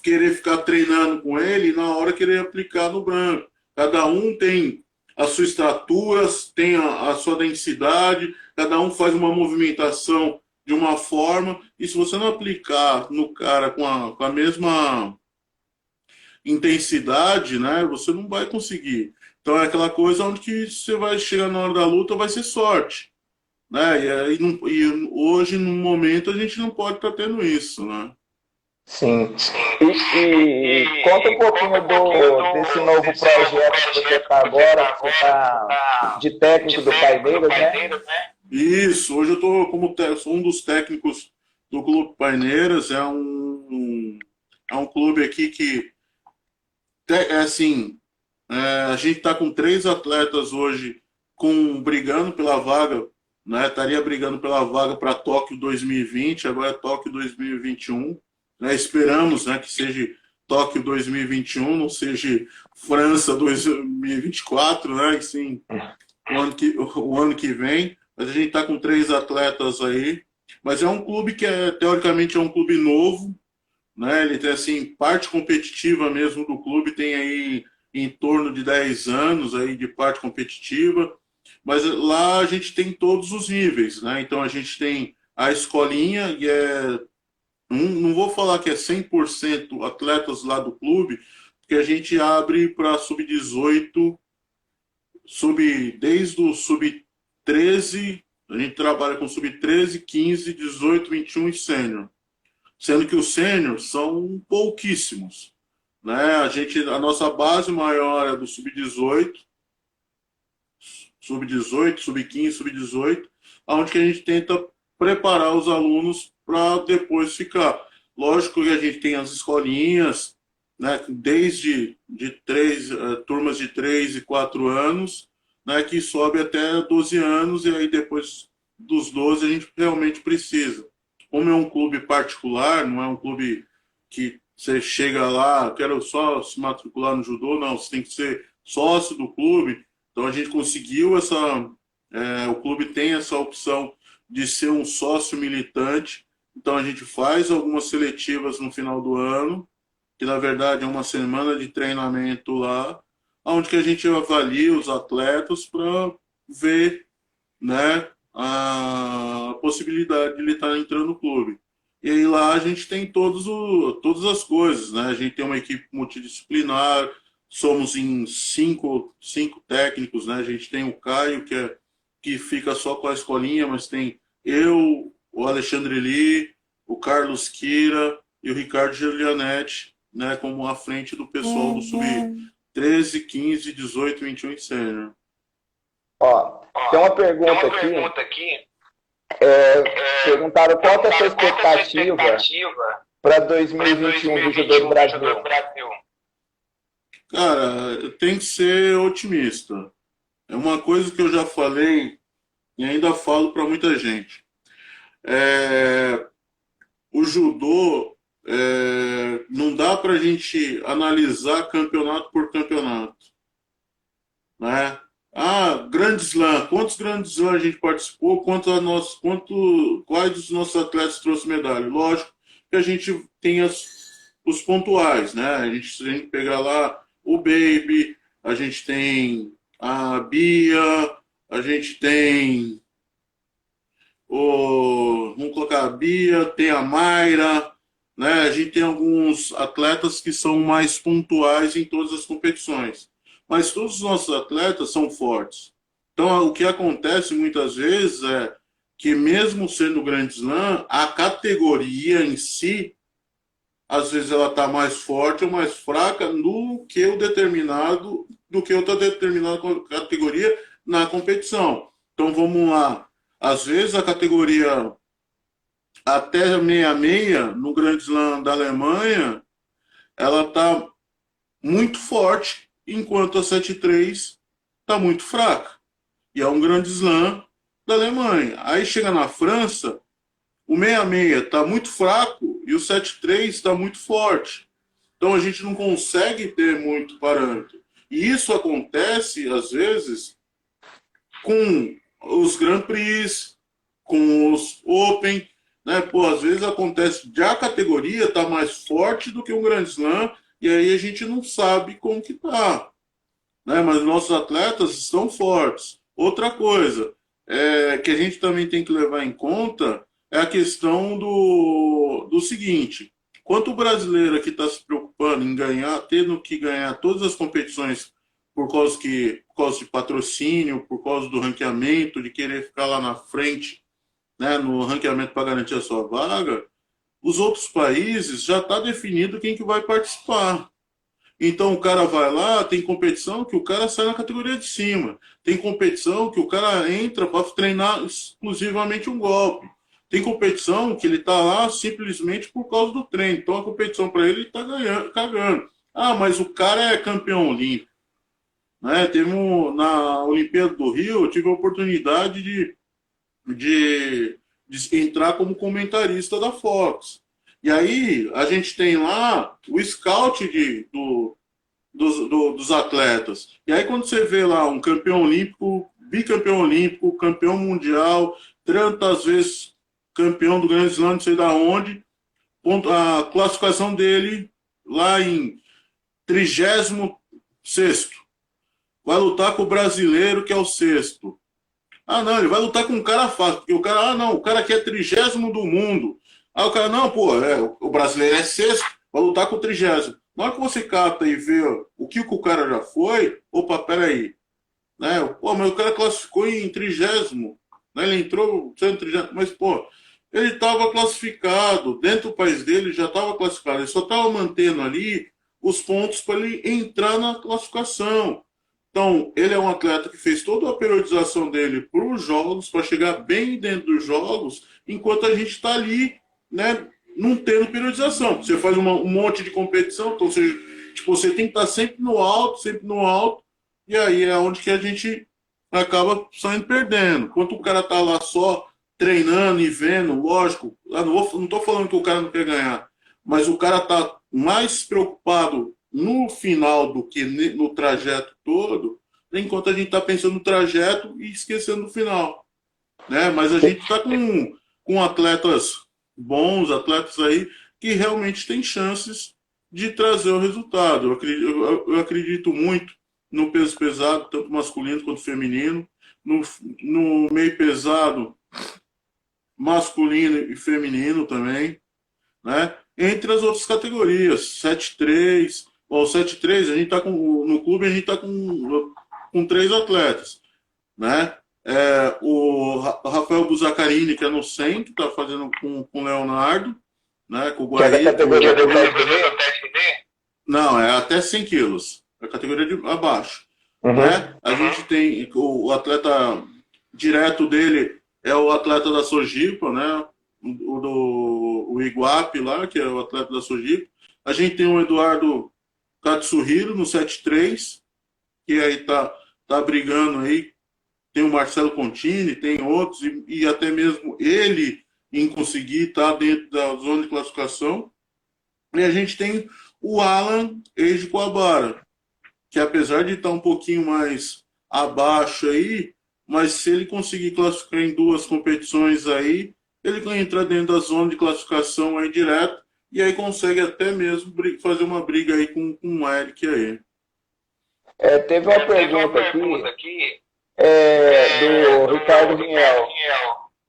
querer ficar treinando com ele e na hora querer aplicar no branco. Cada um tem as suas estruturas, tem a sua densidade, cada um faz uma movimentação de uma forma, e se você não aplicar no cara com a mesma intensidade, né, você não vai conseguir. Então é aquela coisa onde que você vai chegar na hora da luta, vai ser sorte. Né? E hoje, no momento, a gente não pode estar tendo isso, né? Sim. E conta um pouquinho desse novo projeto que você está agora, que você está de técnico do Paineiras, né? Isso, hoje eu sou um dos técnicos do Clube Paineiras, é um clube aqui que, assim, a gente está com 3 atletas hoje brigando pela vaga, né? Estaria brigando pela vaga para Tóquio 2020, agora é Tóquio 2021. Né? Esperamos, né, que seja Tóquio 2021, não seja França 2024, né? E sim, o ano que vem. Mas a gente está com 3 atletas aí. Mas é um clube que, teoricamente, é um clube novo. Né? Ele tem, assim, parte competitiva mesmo do clube, tem aí em torno de 10 anos aí de parte competitiva. Mas lá a gente tem todos os níveis. Né? Então a gente tem a escolinha, e não vou falar que é 100% atletas lá do clube, porque a gente abre para sub-18, desde o sub-13, a gente trabalha com sub-13, 15, 18, 21 e sênior. Sendo que os sêniors são pouquíssimos. Né? A nossa base maior é do sub-18, sub-15, sub-18, onde que a gente tenta preparar os alunos para depois ficar. Lógico que a gente tem as escolinhas, né, desde turmas de 3 e 4 anos, né, que sobe até 12 anos, e aí depois dos 12 a gente realmente precisa. Como é um clube particular, não é um clube que você chega lá, quero só se matricular no judô, não, você tem que ser sócio do clube. Então a gente conseguiu o clube tem essa opção de ser um sócio militante. Então a gente faz algumas seletivas no final do ano, que na verdade é uma semana de treinamento lá, onde que a gente avalia os atletas para ver, né, a possibilidade de ele estar entrando no clube. E aí lá a gente tem todas as coisas, né? A gente tem uma equipe multidisciplinar, somos em cinco técnicos, né? A gente tem o Caio, que fica só com a escolinha, mas tem eu, o Alexandre Lee, o Carlos Kira e o Ricardo Giulianetti, né? Como à frente do pessoal do Sub-13, 15, 18, 21 e sênior. Ó, tem uma pergunta aqui. Perguntaram qual que é a sua expectativa para 2021 do judô do Brasil. Cara, tem que ser otimista. É uma coisa que eu já falei e ainda falo para muita gente. O judô, não dá para a gente analisar campeonato por campeonato, né? Grand Slam. Quantos Grand Slam a gente participou? Quais dos nossos atletas trouxe medalha? Lógico que a gente tem os pontuais, né? A gente tem que pegar lá o Baby, a gente tem a Bia, a gente tem vamos colocar a Bia, tem a Mayra, né? A gente tem alguns atletas que são mais pontuais em todas as competições. Mas todos os nossos atletas são fortes. Então, o que acontece muitas vezes é que, mesmo sendo Grand Slam, a categoria em si, às vezes ela está mais forte ou mais fraca do que outra determinada categoria na competição. Então, vamos lá. Às vezes, a categoria até 66, no Grand Slam da Alemanha, ela está muito forte, enquanto a 7-3 está muito fraca. E é um grande slam da Alemanha. Aí chega na França, o 66 está muito fraco e o 7-3 está muito forte. Então a gente não consegue ter muito parâmetro. E isso acontece, às vezes, com os Grand Prix, com os Open, né? Às vezes acontece de a categoria estar mais forte do que um Grand Slam, e aí a gente não sabe como que tá, né? Mas nossos atletas estão fortes. Outra coisa que a gente também tem que levar em conta é a questão do seguinte: quanto o brasileiro aqui está se preocupando em ganhar, tendo que ganhar todas as competições por causa de patrocínio, por causa do ranqueamento, de querer ficar lá na frente, né, no ranqueamento para garantir a sua vaga, os outros países já está definido quem que vai participar. Então o cara vai lá, tem competição que o cara sai na categoria de cima. Tem competição que o cara entra para treinar exclusivamente um golpe. Tem competição que ele está lá simplesmente por causa do treino. Então a competição para ele está cagando. Mas o cara é campeão olímpico, né? Na Olimpíada do Rio, eu tive a oportunidade de entrar como comentarista da Fox. E aí a gente tem lá o scout dos atletas. E aí quando você vê lá um campeão olímpico, bicampeão olímpico, campeão mundial, tantas vezes campeão do Grand Slam, não sei da onde, a classificação dele lá em 36º. Vai lutar com o brasileiro, que é o 6º. Não, ele vai lutar com um cara fácil, porque o cara aqui é 30º do mundo. Aí o cara, o brasileiro é 6º, vai lutar com o 30º. Na hora que você cata e vê o que o cara já foi, peraí, né? Mas o cara classificou em 30º, né? Ele entrou sendo 30º, mas, ele estava classificado, dentro do país dele já estava classificado, ele só estava mantendo ali os pontos para ele entrar na classificação. Então, ele é um atleta que fez toda a periodização dele para os jogos, para chegar bem dentro dos jogos, enquanto a gente está ali, né, não tendo periodização. Você faz um monte de competição, então você tem que estar sempre no alto, e aí é onde que a gente acaba saindo perdendo. Enquanto o cara está lá só treinando e vendo, lógico, não estou falando que o cara não quer ganhar, mas o cara está mais preocupado no final do que no trajeto todo, enquanto a gente está pensando no trajeto e esquecendo do final, né? Mas a gente está com atletas bons, atletas aí que realmente têm chances de trazer o resultado. Eu acredito muito no peso pesado, tanto masculino quanto feminino, no meio pesado masculino e feminino também, né? Entre as outras categorias, 7-3, ou 7-3, a gente tá no clube a gente está com 3 atletas, né? O Rafael Buzacarini, que é no 100, que está fazendo com o Leonardo, né? Com o Guaí. Que é da categoria do TSD? Não, é até 100 quilos, é a categoria de abaixo. Uhum. Né? A gente tem o atleta direto dele é o atleta da Sojipa, né? O Iguape lá, que é o atleta da Sojipa. A gente tem o Eduardo Katsuhiro no 7-3, que aí tá brigando aí. Tem o Marcelo Contini, tem outros, e até mesmo ele em conseguir estar dentro da zona de classificação. E a gente tem o Alan Eiji Coabara, que apesar de estar um pouquinho mais abaixo aí, mas se ele conseguir classificar em 2 competições aí, ele vai entrar dentro da zona de classificação aí direto, e aí consegue até mesmo fazer uma briga aí com o Eric aí. Teve uma pergunta aqui do Ricardo Vinhel,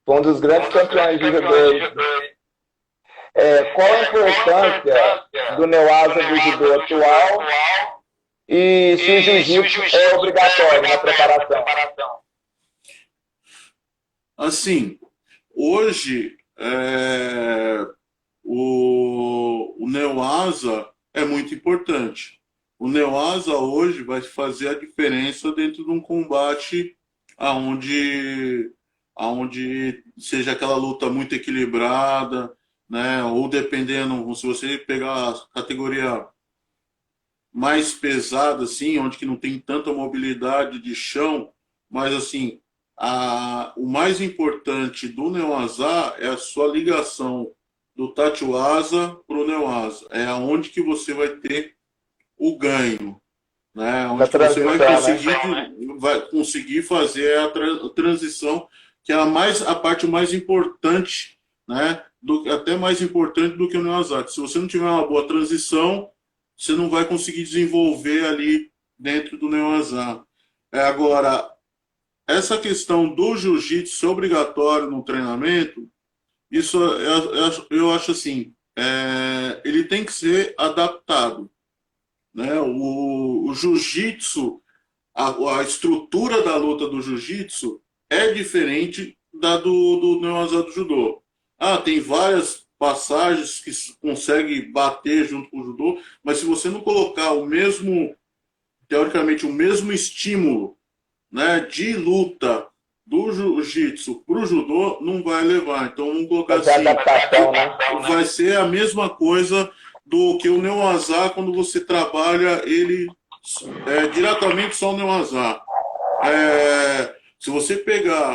um dos grandes campeões de judô. Qual a importância do Neoasa do judô atual e se o jiu-jitsu é obrigatório na preparação? Assim, hoje o Neoasa é muito importante. O Neoasa hoje vai fazer a diferença dentro de um combate aonde seja aquela luta muito equilibrada, né? Ou dependendo, se você pegar a categoria mais pesada, assim, onde que não tem tanta mobilidade de chão, mas assim, o mais importante do Neoasa é a sua ligação do Tachiwaza para o Neoasa. É onde que você vai ter o ganho, né? Onde que você vai conseguir fazer a transição, que é a parte mais importante, né? Até mais importante do que o Neoasa. Se você não tiver uma boa transição, você não vai conseguir desenvolver ali dentro do Neoasa. Agora, essa questão do jiu-jitsu ser obrigatório no treinamento, isso eu acho assim, ele tem que ser adaptado, né? O jiu-jitsu, a estrutura da luta do jiu-jitsu é diferente da do Neoasa do judô. Tem várias passagens que consegue bater junto com o judô, mas se você não colocar teoricamente, o mesmo estímulo, né, de luta do jiu-jitsu para o judô, não vai levar. Então, vamos colocar assim, vai ser a mesma coisa do que o Neoasa quando você trabalha ele diretamente só o Neoasa. Se você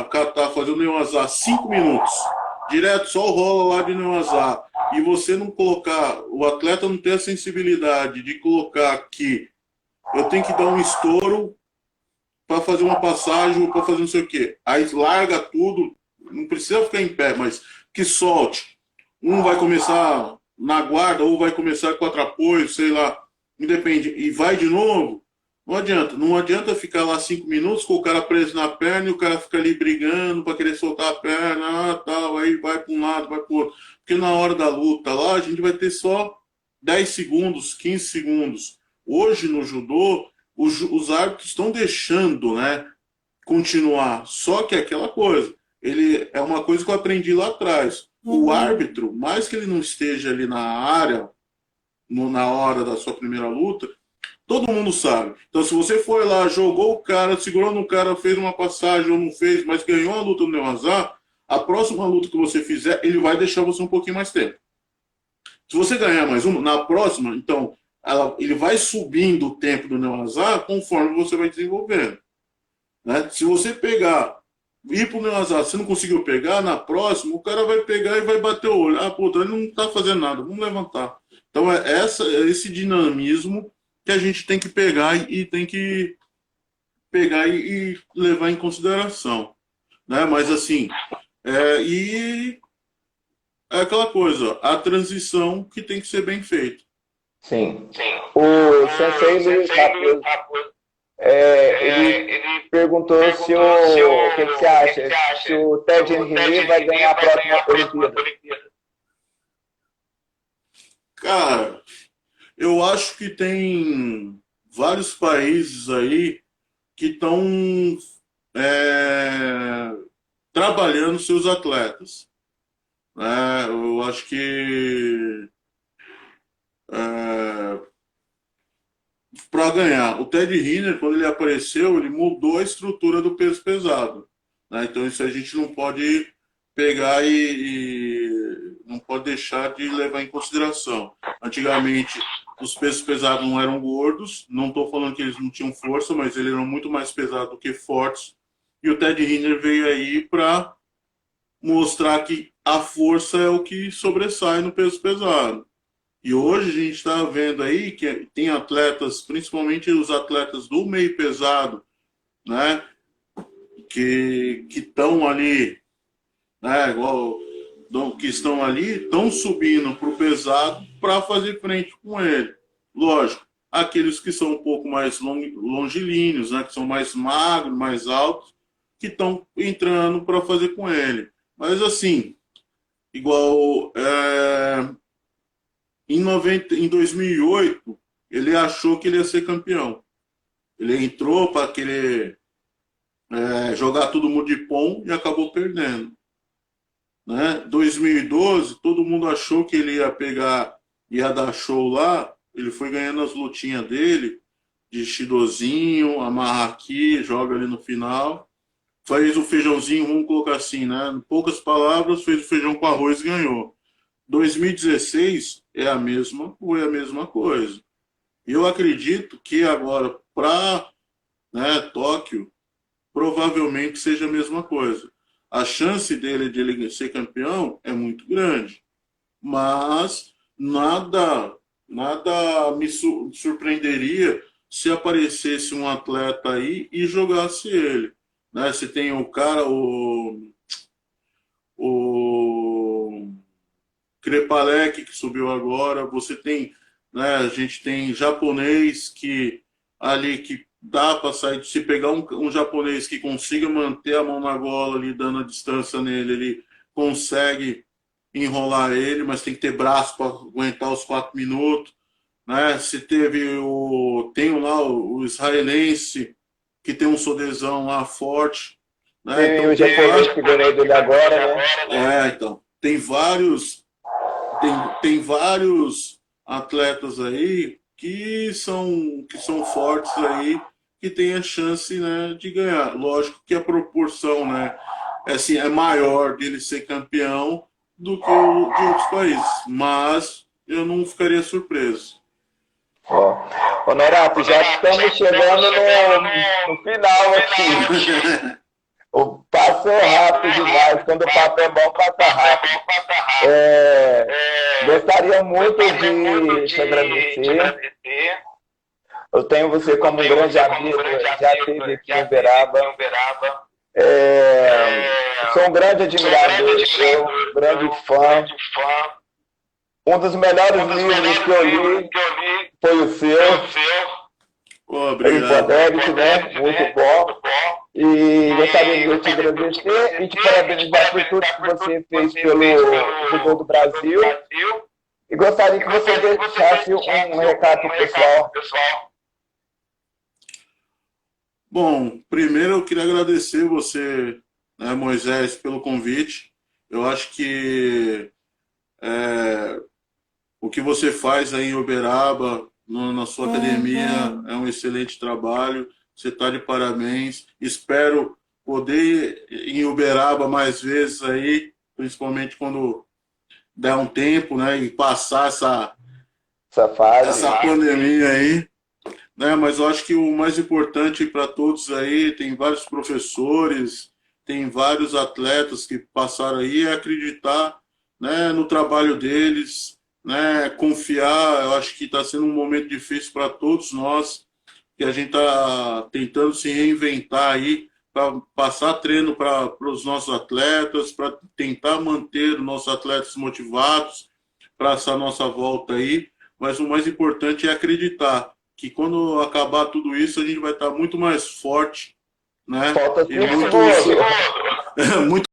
catar, fazer o Neoasa 5 minutos, direto, só rola lá de Neoasa, e você não colocar, o atleta não ter a sensibilidade de colocar que eu tenho que dar um estouro para fazer uma passagem ou para fazer não sei o quê. Aí larga tudo, não precisa ficar em pé, mas que solte. Um vai começar na guarda ou vai começar com apoio, sei lá, independe, e vai de novo. Não adianta ficar lá 5 minutos com o cara preso na perna e o cara fica ali brigando para querer soltar a perna, tal, aí vai para um lado, vai para o outro. Porque na hora da luta lá, a gente vai ter só 10 segundos, 15 segundos. Hoje no judô, os árbitros estão deixando, né, continuar. Só que é aquela coisa, é uma coisa que eu aprendi lá atrás. O árbitro, mais que ele não esteja ali na área, na hora da sua primeira luta, todo mundo sabe. Então, se você foi lá, jogou o cara, segurou no cara, fez uma passagem ou não fez, mas ganhou a luta no Neoasa, a próxima luta que você fizer, ele vai deixar você um pouquinho mais tempo. Se você ganhar mais uma, na próxima, então, ele vai subindo o tempo do Neoasa conforme você vai desenvolvendo. Né? Se você ir para o Neoasa, se não conseguiu pegar, na próxima, o cara vai pegar e vai bater o olho. Puta, ele não está fazendo nada, vamos levantar. Então, é esse dinamismo que a gente tem que pegar e levar em consideração, né? Mas assim, e é aquela coisa, a transição que tem que ser bem feita. Sim. O Sensei Luiz Raposo Ele perguntou se o que você acha, se o Ted Henry vai ganhar a próxima Olimpíada. Cara, eu acho que tem vários países aí que estão trabalhando seus atletas, né? Eu acho que para ganhar, o Ted Riner, quando ele apareceu, ele mudou a estrutura do peso pesado, né? Então isso a gente não pode pegar e não pode deixar de levar em consideração. Antigamente, os pesos pesados não eram gordos, não estou falando que eles não tinham força, mas eles eram muito mais pesados do que fortes. E o Ted Riner veio aí para mostrar que a força é o que sobressai no peso pesado. E hoje a gente está vendo aí que tem atletas, principalmente os atletas do meio pesado, né, que estão ali, né, igual, que estão ali, estão subindo para o pesado para fazer frente com ele. Lógico, aqueles que são um pouco mais longilíneos, né, que são mais magros, mais altos, que estão entrando para fazer com ele. Mas assim, igual em 2008, ele achou que ele ia ser campeão. Ele entrou para querer jogar todo mundo de pom e acabou perdendo. Né? 2012, todo mundo achou que ele ia pegar, ia dar show lá. Ele foi ganhando as lutinhas dele, de shidozinho, amarra aqui, joga ali no final. Fez o feijãozinho, vamos colocar assim, né? Em poucas palavras, fez o feijão com arroz e ganhou. 2016 foi a mesma coisa. Eu acredito que agora, para Tóquio, provavelmente seja a mesma coisa. A chance dele de ele ser campeão é muito grande, mas nada me surpreenderia se aparecesse um atleta aí e jogasse ele. Né? Se tem o cara, o Krepalek, que subiu agora, você tem, né, a gente tem japonês que ali que dá para sair, se pegar um japonês que consiga manter a mão na gola ali, dando a distância nele, ele consegue enrolar ele, mas tem que ter braço para aguentar os 4 minutos. Né? Se tem lá o israelense, que tem um sodezão lá forte. Né? Então, o japonês que ganhou dele agora, né? Então, tem vários atletas aí que são fortes aí, que têm a chance, né, de ganhar. Lógico que a proporção, né, é maior dele ser campeão do que de outros países, mas eu não ficaria surpreso. Ô Norato, já estamos chegando no final aqui. O passo é rápido demais, quando o papo é bom, passa rápido. Gostaria muito de te agradecer. Eu tenho você como um grande amigo, já esteve aqui em Uberaba. Sou um grande admirador, um grande fã. Um dos melhores livros que eu li foi o seu. Obrigado. Né? Muito bom. E gostaria de te agradecer e te parabenizar por tudo que você fez pelo judô do Brasil. E gostaria que você deixasse um recado pessoal. Bom, primeiro eu queria agradecer você, né, Moisés, pelo convite. Eu acho que o que você faz aí em Uberaba, na sua academia, é um excelente trabalho. Você está de parabéns. Espero poder ir em Uberaba mais vezes aí, principalmente quando der um tempo, né, e passar essa pandemia aí. Né? Mas eu acho que o mais importante para todos aí, tem vários professores, tem vários atletas que passaram aí, é acreditar, né, no trabalho deles, né, confiar. Eu acho que está sendo um momento difícil para todos nós, que a gente está tentando se reinventar aí, para passar treino para os nossos atletas, para tentar manter os nossos atletas motivados para essa nossa volta aí. Mas o mais importante é acreditar, que quando acabar tudo isso, a gente vai estar muito mais forte, né? Falta E muito, muito